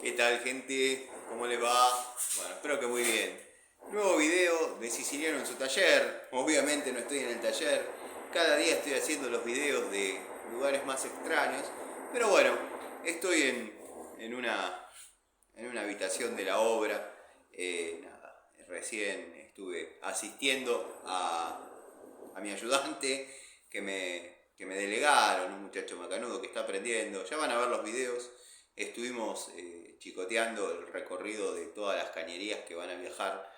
¿Qué tal, gente? ¿Cómo les va? Bueno, espero que muy bien. Nuevo video de Siciliano en su taller. Obviamente no estoy en el taller. Cada día estoy haciendo los videos de lugares más extraños. Pero bueno, estoy en una habitación de la obra. Nada, recién estuve asistiendo a mi ayudante que me delegaron, un muchacho macanudo que está aprendiendo. Ya van a ver los videos. Estuvimos chicoteando el recorrido de todas las cañerías que van a viajar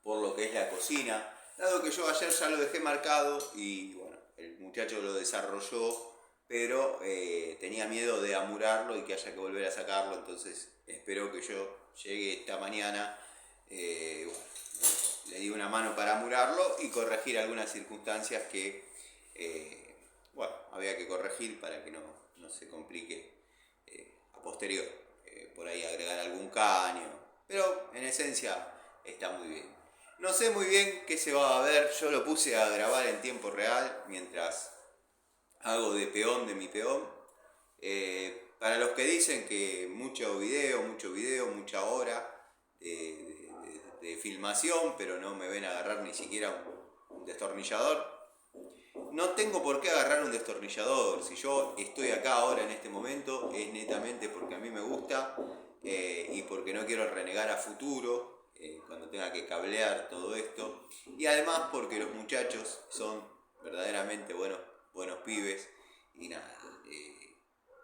por lo que es la cocina. Dado que yo ayer ya lo dejé marcado y bueno, el muchacho lo desarrolló, pero tenía miedo de amurarlo y que haya que volver a sacarlo, entonces espero que yo llegue esta mañana, bueno, le di una mano para amurarlo y corregir algunas circunstancias que, bueno, había que corregir para que no se complique a posterior. Por ahí agregar algún caño, pero en esencia está muy bien. No sé muy bien qué se va a ver, yo lo puse a grabar en tiempo real mientras hago de peón de mi peón. Para los que dicen que mucho video, mucha hora de filmación, pero no me ven agarrar ni siquiera un destornillador. No tengo por qué agarrar un destornillador. Si yo estoy acá ahora en este momento es netamente porque a mí me gusta y porque no quiero renegar a futuro cuando tenga que cablear todo esto. Y además porque los muchachos son verdaderamente buenos pibes y nada.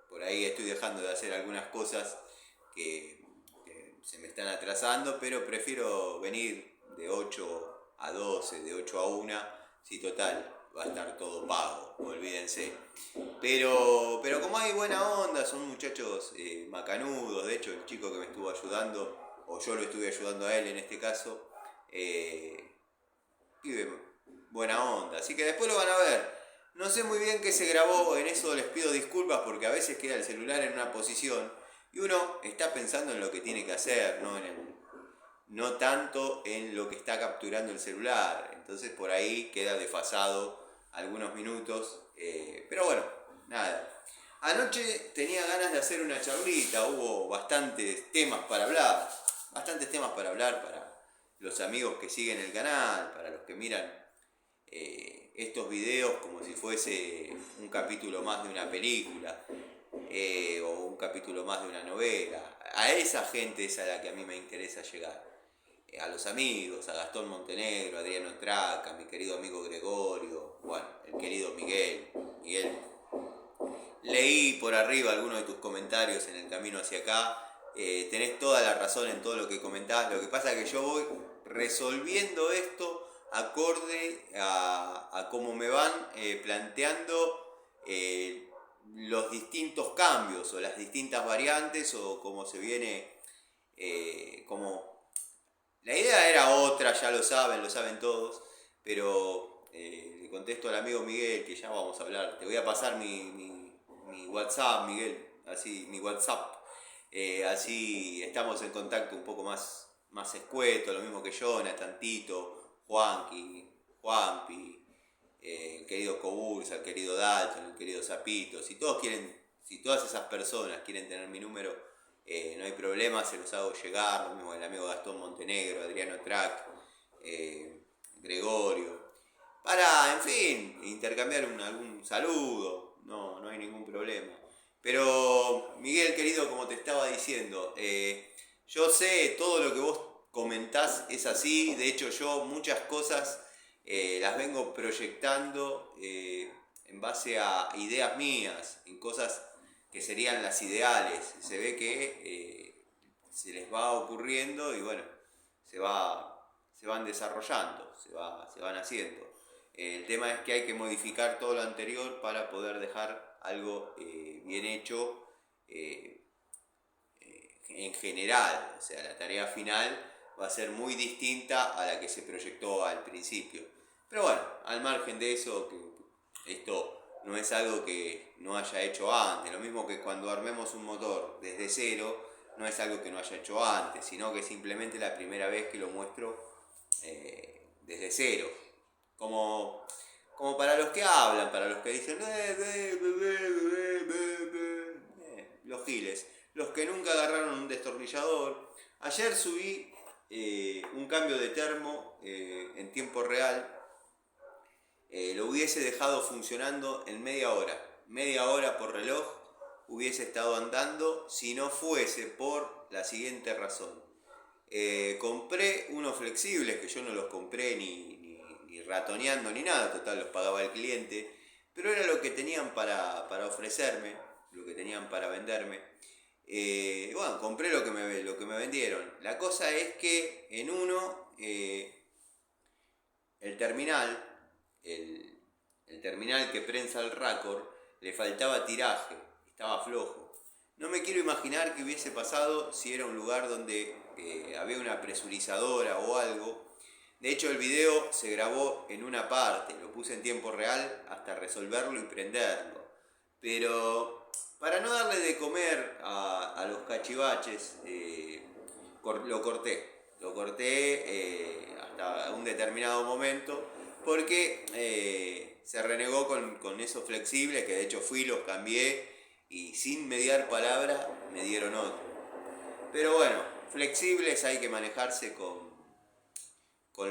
Por ahí estoy dejando de hacer algunas cosas que se me están atrasando, pero prefiero venir de 8 a 12, de 8 a 1, si total va a estar todo pago, olvídense. Pero como hay buena onda, son muchachos macanudos. De hecho el chico que me estuvo ayudando, o yo lo estuve ayudando a él en este caso, pibe buena onda, así que después lo van a ver. No sé muy bien qué se grabó, en eso les pido disculpas porque a veces queda el celular en una posición y uno está pensando en lo que tiene que hacer, no tanto en lo que está capturando el celular. Entonces por ahí queda desfasado algunos minutos. Pero bueno, nada. Anoche tenía ganas de hacer una charlita, hubo bastantes temas para hablar. Bastantes temas para hablar para los amigos que siguen el canal, para los que miran estos videos como si fuese un capítulo más de una película o un capítulo más de una novela. A esa gente es a la que a mí me interesa llegar. A los amigos, a Gastón Montenegro, a Adriano Traca, a mi querido amigo Gregorio, bueno, el querido Miguel. Miguel, leí por arriba algunos de tus comentarios en el camino hacia acá. Tenés toda la razón en todo lo que comentás. Lo que pasa es que yo voy resolviendo esto acorde a cómo me van planteando los distintos cambios o las distintas variantes o cómo se viene, como la idea era otra, ya lo saben todos, pero le contesto al amigo Miguel que ya vamos a hablar. Te voy a pasar mi WhatsApp, Miguel, así, mi WhatsApp. Así estamos en contacto un poco más escueto, lo mismo que Jonathan, Tito, Juanpi, el querido Cobursa, el querido Dalton, el querido Zapito. Si todas esas personas quieren tener mi número, no hay problema, se los hago llegar, lo mismo el amigo Gastón Montenegro, Adriano Trac, Gregorio, para, en fin, intercambiar algún saludo, no hay ningún problema. Pero, Miguel, querido, como te estaba diciendo, yo sé todo lo que vos comentás es así, de hecho yo muchas cosas las vengo proyectando en base a ideas mías, en cosas que serían las ideales. Se ve que se les va ocurriendo y bueno, se van desarrollando, se van haciendo. El tema es que hay que modificar todo lo anterior para poder dejar algo bien hecho en general. O sea, la tarea final va a ser muy distinta a la que se proyectó al principio. Pero bueno, al margen de eso, que esto no es algo que no haya hecho antes. Lo mismo que cuando armemos un motor desde cero, no es algo que no haya hecho antes, sino que simplemente la primera vez que lo muestro desde cero. Como para los que hablan, para los que dicen los giles. los que nunca agarraron un destornillador. Ayer subí un cambio de termo en tiempo real. Lo hubiese dejado funcionando en media hora por reloj hubiese estado andando si no fuese por la siguiente razón. Compré unos flexibles que yo no los compré ni ratoneando ni nada, total los pagaba el cliente, pero era lo que tenían para ofrecerme, lo que tenían para venderme. Bueno, compré lo que me vendieron. La cosa es que en uno, el terminal, el terminal que prensa el Raccord, le faltaba tiraje, estaba flojo. No me quiero imaginar qué hubiese pasado si era un lugar donde había una presurizadora o algo. De hecho, el video se grabó en una parte, lo puse en tiempo real hasta resolverlo y prenderlo. Pero para no darle de comer a los cachivaches, lo corté hasta un determinado momento, porque se renegó con esos flexibles, que de hecho fui, los cambié y sin mediar palabra me dieron otro. Pero bueno, flexibles hay que manejarse con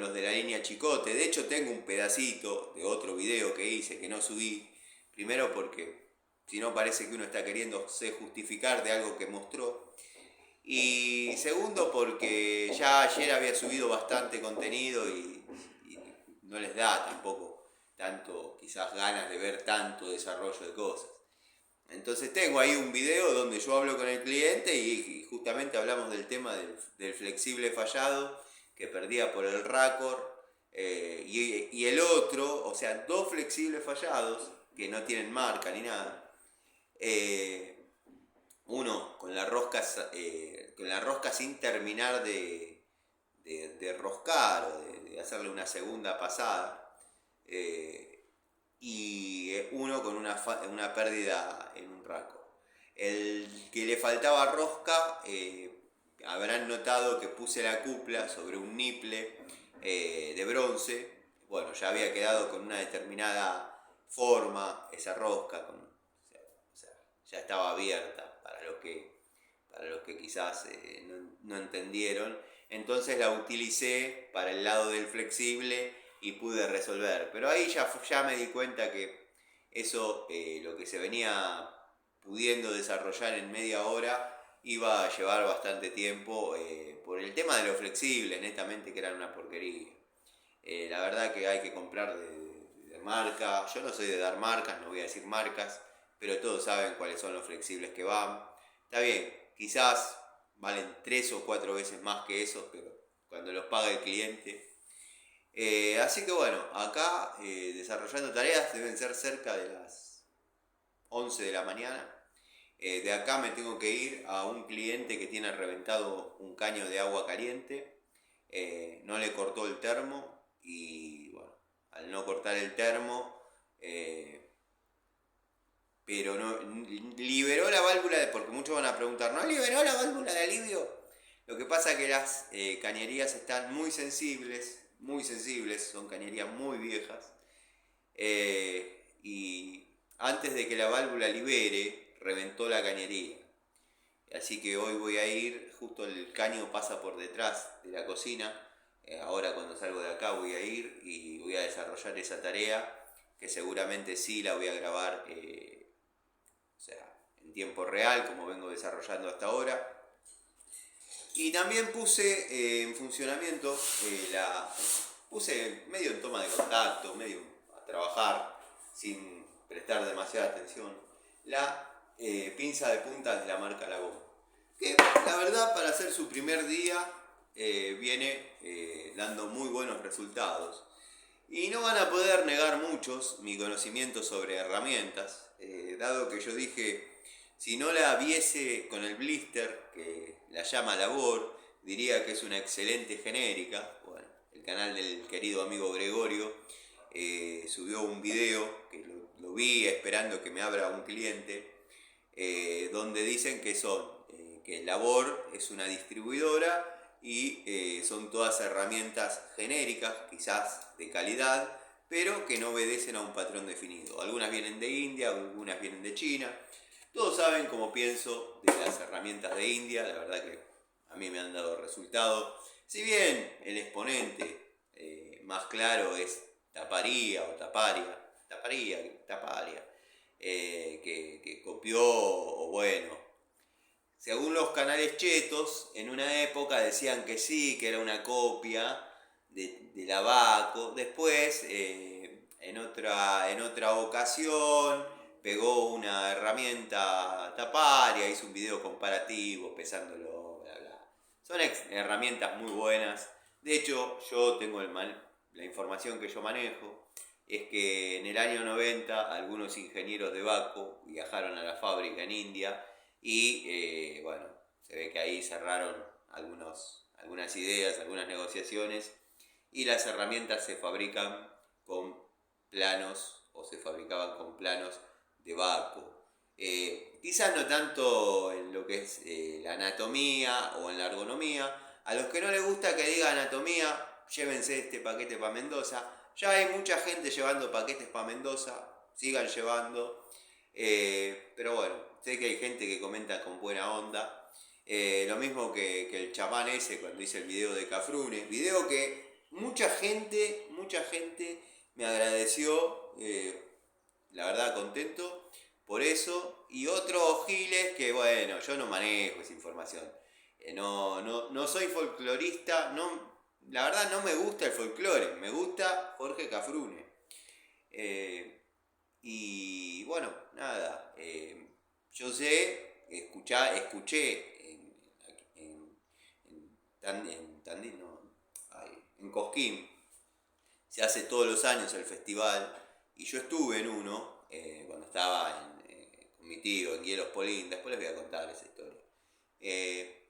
los de la línea Chicote. De hecho tengo un pedacito de otro video que hice que no subí, primero porque si no parece que uno está queriéndose justificar de algo que mostró, y segundo porque ya ayer había subido bastante contenido y no les da tampoco tanto, quizás ganas de ver tanto desarrollo de cosas. Entonces tengo ahí un video donde yo hablo con el cliente y justamente hablamos del tema del flexible fallado que perdía por el Raccord, y el otro, o sea, dos flexibles fallados que no tienen marca ni nada. Uno con la rosca sin terminar de roscar o de hacerle una segunda pasada, y uno con una pérdida en un Raccord. El que le faltaba rosca, habrán notado que puse la cupla sobre un niple de bronce. Bueno, ya había quedado con una determinada forma esa rosca, o sea, ya estaba abierta para los que quizás no entendieron. Entonces la utilicé para el lado del flexible y pude resolver. Pero ahí ya me di cuenta que eso, lo que se venía pudiendo desarrollar en media hora, iba a llevar bastante tiempo, por el tema de los flexibles, netamente que eran una porquería. La verdad que hay que comprar de marca. Yo no soy de dar marcas, no voy a decir marcas, pero todos saben cuáles son los flexibles que van. Está bien, quizás valen 3 o 4 veces más que esos, pero cuando los paga el cliente. Así que bueno, acá desarrollando tareas, deben ser cerca de las 11 de la mañana. De acá me tengo que ir a un cliente que tiene reventado un caño de agua caliente. No le cortó el termo y bueno, al no cortar el termo, pero no liberó la válvula, porque muchos van a preguntar, ¿no liberó la válvula de alivio? Lo que pasa es que las cañerías están muy sensibles, son cañerías muy viejas, y antes de que la válvula libere, reventó la cañería. Así que hoy voy a ir, justo el caño pasa por detrás de la cocina. Ahora cuando salgo de acá voy a ir y voy a desarrollar esa tarea, que seguramente sí la voy a grabar, o sea, en tiempo real, como vengo desarrollando hasta ahora. Y también puse en funcionamiento, puse medio en toma de contacto, medio a trabajar, sin prestar demasiada atención, la pinza de puntas de la marca Lagom, que la verdad para hacer su primer día viene dando muy buenos resultados. Y no van a poder negar muchos mi conocimiento sobre herramientas, dado que yo dije, si no la viese con el blister, que la llama Labor, diría que es una excelente genérica. Bueno, el canal del querido amigo Gregorio subió un video, que lo vi esperando que me abra un cliente, donde dicen que que Labor es una distribuidora y son todas herramientas genéricas, quizás de calidad, pero que no obedecen a un patrón definido. Algunas vienen de India, algunas vienen de China. Todos saben cómo pienso de las herramientas de India, la verdad que a mí me han dado resultado. Si bien el exponente más claro es Taparia o Taparia, que copió, o bueno, según los canales chetos, en una época decían que sí, que era una copia de la Baco. Después, en otra ocasión, pegó una herramienta Taparia, hizo un video comparativo, pesándolo, bla, bla. Son herramientas muy buenas. De hecho, yo tengo la información que yo manejo, es que en el año 90 algunos ingenieros de Baco viajaron a la fábrica en India y bueno, se ve que ahí cerraron algunas ideas, algunas negociaciones y las herramientas se fabrican con planos o se fabricaban con planos de Baco. Quizás no tanto en lo que es la anatomía o en la ergonomía. A los que no les gusta que diga anatomía, llévense este paquete para Mendoza. Ya hay mucha gente llevando paquetes para Mendoza, sigan llevando. Pero bueno, sé que hay gente que comenta con buena onda. Lo mismo que el chamán ese cuando hice el video de Cafrune. Video que mucha gente me agradeció. La verdad contento por eso. Y otros giles que bueno, yo no manejo esa información. No soy folclorista. La verdad no me gusta el folclore. Me gusta Jorge Cafrune. Y bueno, nada, yo sé, escuché Tandil, no, en Cosquín, se hace todos los años el festival, y yo estuve en uno, cuando estaba con mi tío en Hielos Polín, después les voy a contar esa historia.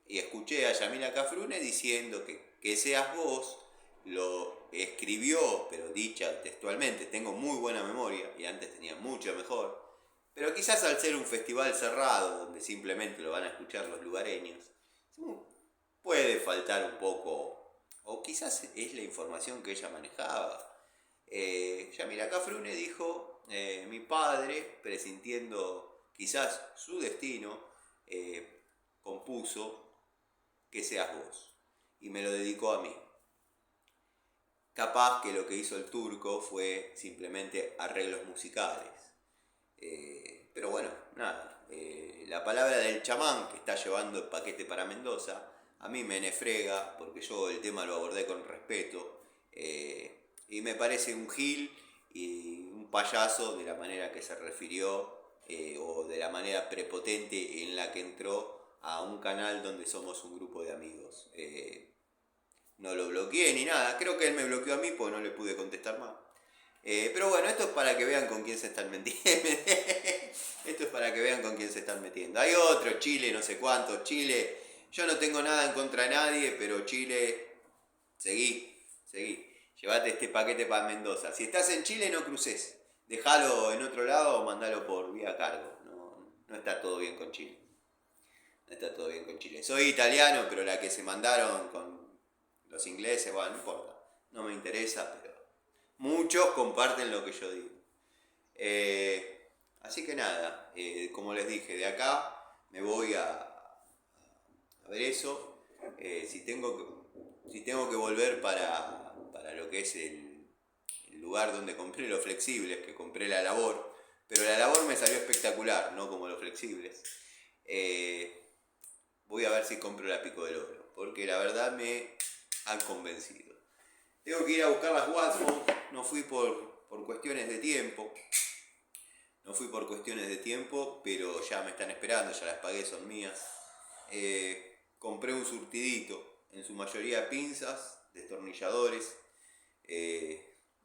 Y escuché a Yamila Cafrune diciendo que seas vos lo escribió, pero dicha textualmente. Tengo muy buena memoria y antes tenía mucho mejor. Pero quizás al ser un festival cerrado, donde simplemente lo van a escuchar los lugareños, puede faltar un poco, o quizás es la información que ella manejaba. Yamila Cafrune dijo, mi padre, presintiendo quizás su destino, compuso Que seas vos, y me lo dedicó a mí. Capaz que lo que hizo el turco fue simplemente arreglos musicales. Pero bueno, nada. La palabra del chamán que está llevando el paquete para Mendoza, a mí me nefrega porque yo el tema lo abordé con respeto. Y me parece un gil y un payaso de la manera que se refirió o de la manera prepotente en la que entró a un canal donde somos un grupo de amigos. No lo bloqueé ni nada, creo que él me bloqueó a mí porque no le pude contestar más. Pero bueno, esto es para que vean con quién se están metiendo. Esto es para que vean con quién se están metiendo. Hay otro, Chile, no sé cuánto. Chile, yo no tengo nada en contra de nadie, pero Chile, seguí. Llévate este paquete para Mendoza. Si estás en Chile, no cruces. Déjalo en otro lado o mandalo por vía cargo. No está todo bien con Chile. No está todo bien con Chile. Soy italiano, pero la que se mandaron con los ingleses, bueno, no importa. No me interesa, pero muchos comparten lo que yo digo. Así que nada, como les dije, de acá me voy a ver eso. Si tengo que volver para lo que es el lugar donde compré los flexibles, que compré la Labor, pero la Labor me salió espectacular, no como los flexibles. Voy a ver si compro la Pico del Oro, porque la verdad me han convencido. Tengo que ir a buscar las Watson, no fui por cuestiones de tiempo. Pero ya me están esperando, ya las pagué, son mías. Compré un surtidito, en su mayoría pinzas, destornilladores.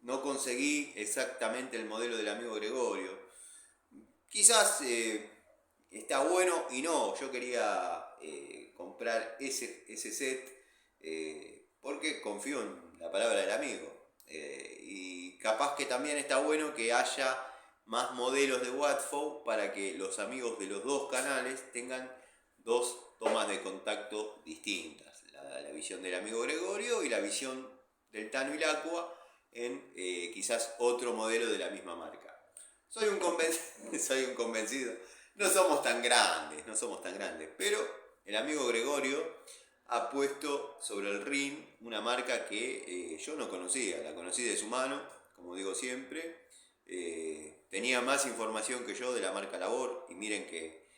No conseguí exactamente el modelo del amigo Gregorio. Quizás está bueno y no, yo quería comprar ese set porque confío en la palabra del amigo. Y capaz que también está bueno que haya más modelos de Watford para que los amigos de los dos canales tengan dos tomas de contacto distintas. La visión del amigo Gregorio y la visión del Tano y Lacua en quizás otro modelo de la misma marca. Soy un convencido. no somos tan grandes, no somos tan grandes. Pero el amigo Gregorio ha puesto sobre el ring una marca que yo no conocía, la conocí de su mano, como digo siempre. Tenía más información que yo de la marca Labor, y miren que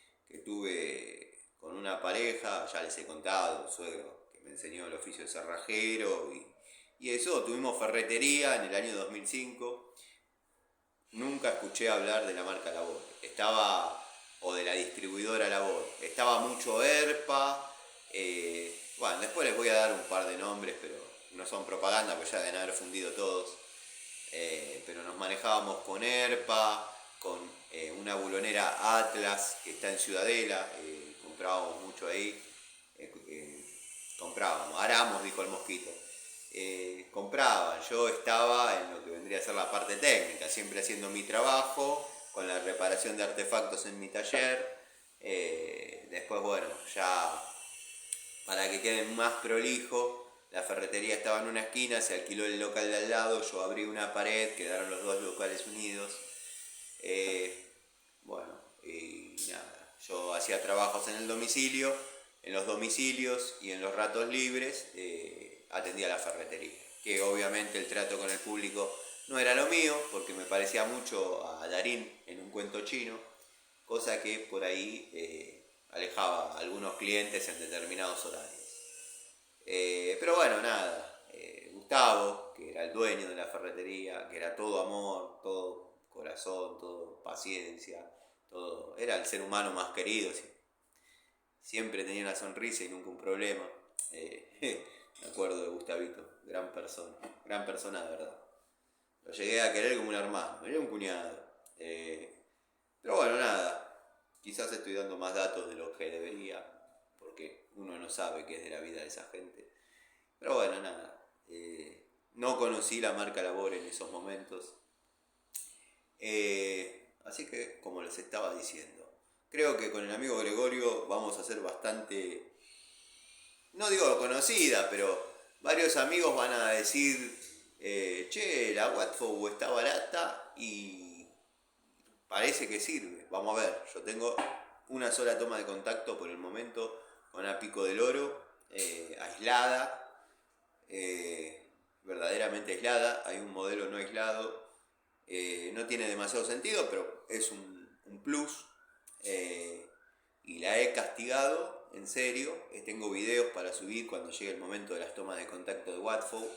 tuve con una pareja, ya les he contado, un suegro que me enseñó el oficio de cerrajero y eso, tuvimos ferretería en el año 2005. Nunca escuché hablar de la marca Labor, o de la distribuidora Labor, estaba mucho ERPA, bueno, después les voy a dar un par de nombres, pero no son propaganda, pues ya deben haber fundido todos. Pero nos manejábamos con ERPA, con una bulonera Atlas que está en Ciudadela, comprábamos mucho ahí, comprábamos, aramos, dijo el mosquito. Compraban, yo estaba en lo que vendría a ser la parte técnica, siempre haciendo mi trabajo, con la reparación de artefactos en mi taller. Después, bueno, ya para que quede más prolijo, la ferretería estaba en una esquina, se alquiló el local de al lado, yo abrí una pared, quedaron los dos locales unidos. Bueno, y nada, yo hacía trabajos en el domicilio, en los domicilios y en los ratos libres atendía la ferretería. Que obviamente el trato con el público no era lo mío, porque me parecía mucho a Darín en un cuento chino, cosa que por ahí alejaba a algunos clientes en determinados horarios. Pero bueno, nada, Gustavo, que era el dueño de la ferretería, que era todo amor, todo corazón, todo paciencia, todo, era el ser humano más querido, siempre tenía una sonrisa y nunca un problema. Me acuerdo de Gustavito, gran persona de verdad. Lo llegué a querer como un hermano, era un cuñado. Pero bueno, nada, quizás estoy dando más datos de lo que debería, porque uno no sabe qué es de la vida de esa gente. Pero bueno, nada, no conocí la marca Labor en esos momentos. Así que, como les estaba diciendo, creo que con el amigo Gregorio vamos a ser bastante, no digo conocida, pero varios amigos van a decir, che, la Watfo está barata y parece que sirve. Vamos a ver, yo tengo una sola toma de contacto por el momento con una Pico del Oro, aislada, verdaderamente aislada. Hay un modelo no aislado, no tiene demasiado sentido, pero es un plus, y la he castigado en serio. Tengo videos para subir cuando llegue el momento de las tomas de contacto de Watfo,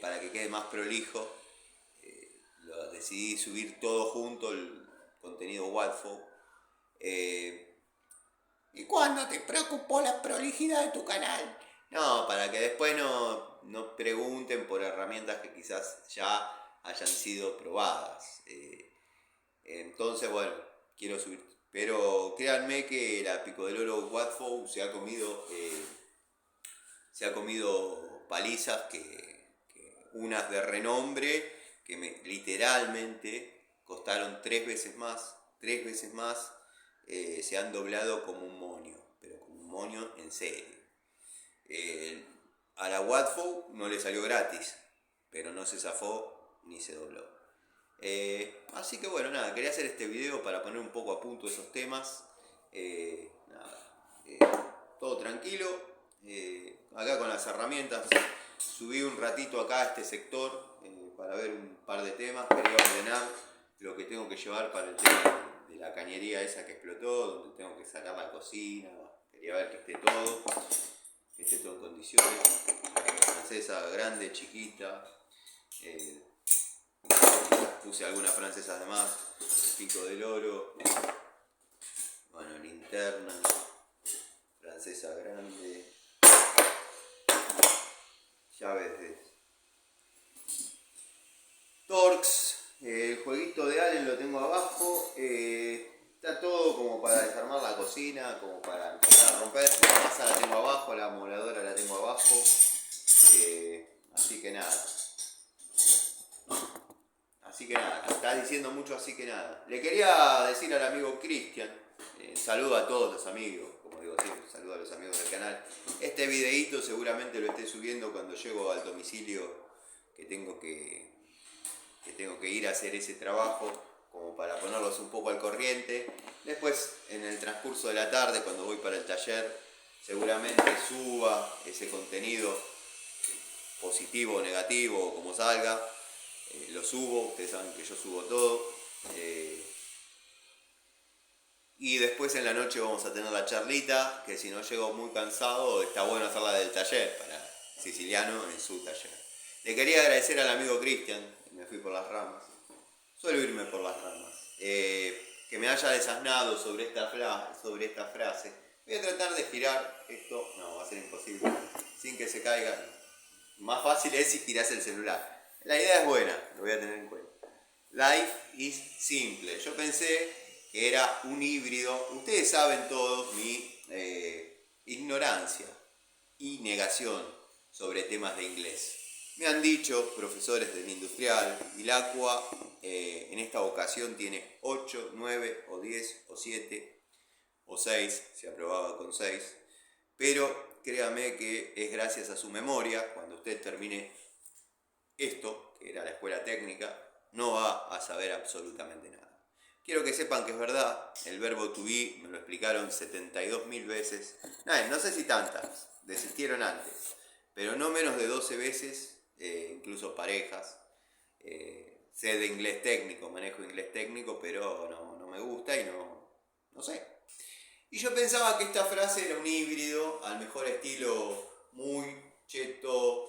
para que quede más prolijo. Decidí subir todo junto, el contenido Watfo. ¿Y cuándo te preocupó la prolijidad de tu canal? No, para que después no pregunten por herramientas que quizás ya hayan sido probadas. Entonces, bueno, quiero subir. Pero créanme que la Pico del Oro Watfo se ha comido palizas, que unas de renombre, que literalmente costaron 3 veces más. Se han doblado como un moño, pero como un moño en serio. A la Watfo no le salió gratis, pero no se zafó ni se dobló. Así que bueno, nada, quería hacer este video para poner un poco a punto esos temas. Todo tranquilo. Acá con las herramientas subí un ratito acá a este sector para ver un par de temas. Quería ordenar lo que tengo que llevar para el tema de la cañería esa que explotó, donde tengo que sacar la cocina. Quería ver que esté todo en condiciones. Francesa grande, chiquita. Puse algunas francesas de más. Pico del Oro. Bueno, linterna. Francesa grande. Llaves de Torx. El jueguito de Allen lo tengo abajo. Está todo como para desarmar la cocina, como para empezar a romper. La masa la tengo abajo, la moladora la tengo abajo. Así que nada. Está diciendo mucho, así que nada. Le quería decir al amigo Cristian, saludo a todos los amigos, como digo siempre, saludo a los amigos del canal. Este videíto seguramente lo esté subiendo cuando llego al domicilio que tengo que ir a hacer ese trabajo. como para ponerlos un poco al corriente. Después, en el transcurso de la tarde, cuando voy para el taller, seguramente suba ese contenido, positivo o negativo, o como salga. Lo subo, ustedes saben que yo subo todo. Y después en la noche vamos a tener la charlita, que si no llego muy cansado, está bueno hacerla del taller, para Siciliano en su taller. Le quería agradecer al amigo Cristian, me fui por las ramas, suelo irme por las ramas, que me haya desasnado sobre esta frase. Voy a tratar de girar esto, no, va a ser imposible, sin que se caiga. Más fácil es si girás el celular. La idea es buena, lo voy a tener en cuenta. Life is simple. Yo pensé que era un híbrido. Ustedes saben todos mi ignorancia y negación sobre temas de inglés. Me han dicho profesores del industrial, Ilacua en esta ocasión tiene 8, 9 o 10 o 7 o 6, se aprobaba con 6, pero créame que es gracias a su memoria. Cuando usted termine esto, que era la escuela técnica, no va a saber absolutamente nada. Quiero que sepan que es verdad, el verbo to be me lo explicaron 72.000 veces, no sé si tantas, desistieron antes, pero no menos de 12 veces, incluso parejas. Sé de inglés técnico, manejo inglés técnico, pero no me gusta y no sé. Y yo pensaba que esta frase era un híbrido, al mejor estilo muy cheto,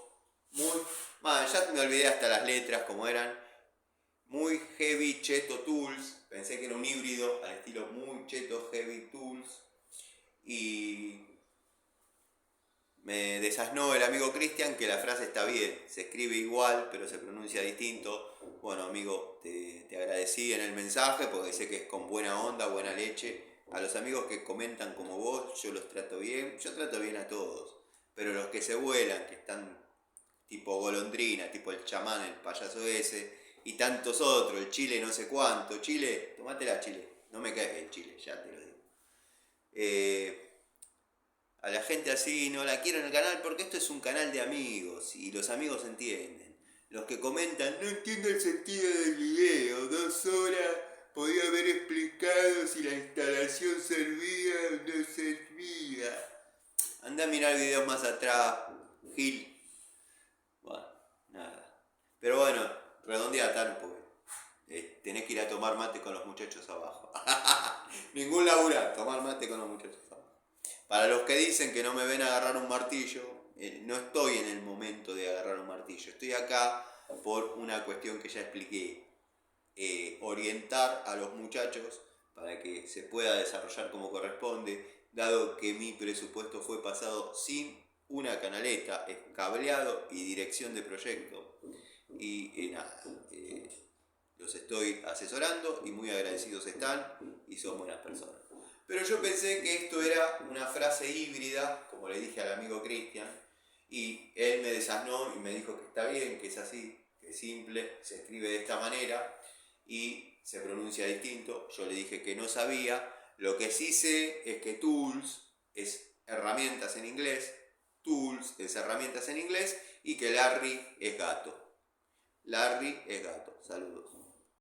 ya me olvidé hasta las letras como eran, muy heavy cheto tools. Pensé que era un híbrido al estilo muy cheto heavy tools. Y me desasnó el amigo Cristian que la frase está bien, se escribe igual pero se pronuncia distinto. Bueno, amigo, te agradecí en el mensaje porque sé que es con buena onda, buena leche. A los amigos que comentan como vos, yo los trato bien, yo trato bien a todos. Pero los que se vuelan, que están tipo golondrina, tipo el chamán, el payaso ese, y tantos otros, el Chile no sé cuánto, Chile, tomátela Chile, no me caes bien Chile, ya te lo digo. A la gente así no la quiero en el canal porque esto es un canal de amigos y los amigos entienden. Los que comentan, no entiendo el sentido del video, 2 horas, podía haber explicado si la instalación servía o no servía. Anda a mirar videos más atrás, Gil. Bueno, nada. Pero bueno, redondea tal porque tenés que ir a tomar mate con los muchachos abajo. Ningún laburar, tomar mate con los muchachos abajo. Para los que dicen que no me ven agarrar un martillo, no estoy en el momento de agarrar un martillo. Estoy acá por una cuestión que ya expliqué. Orientar a los muchachos para que se pueda desarrollar como corresponde, dado que mi presupuesto fue pasado sin una canaleta, es cableado y dirección de proyecto. Y nada, los estoy asesorando y muy agradecidos están y son buenas personas. Pero yo pensé que esto era una frase híbrida, como le dije al amigo Cristian, y él me desasnó y me dijo que está bien, que es así, que es simple, se escribe de esta manera y se pronuncia distinto. Yo le dije que no sabía. Lo que sí sé es que tools es herramientas en inglés, tools es herramientas en inglés, y que Larry es gato. Larry es gato. Saludos.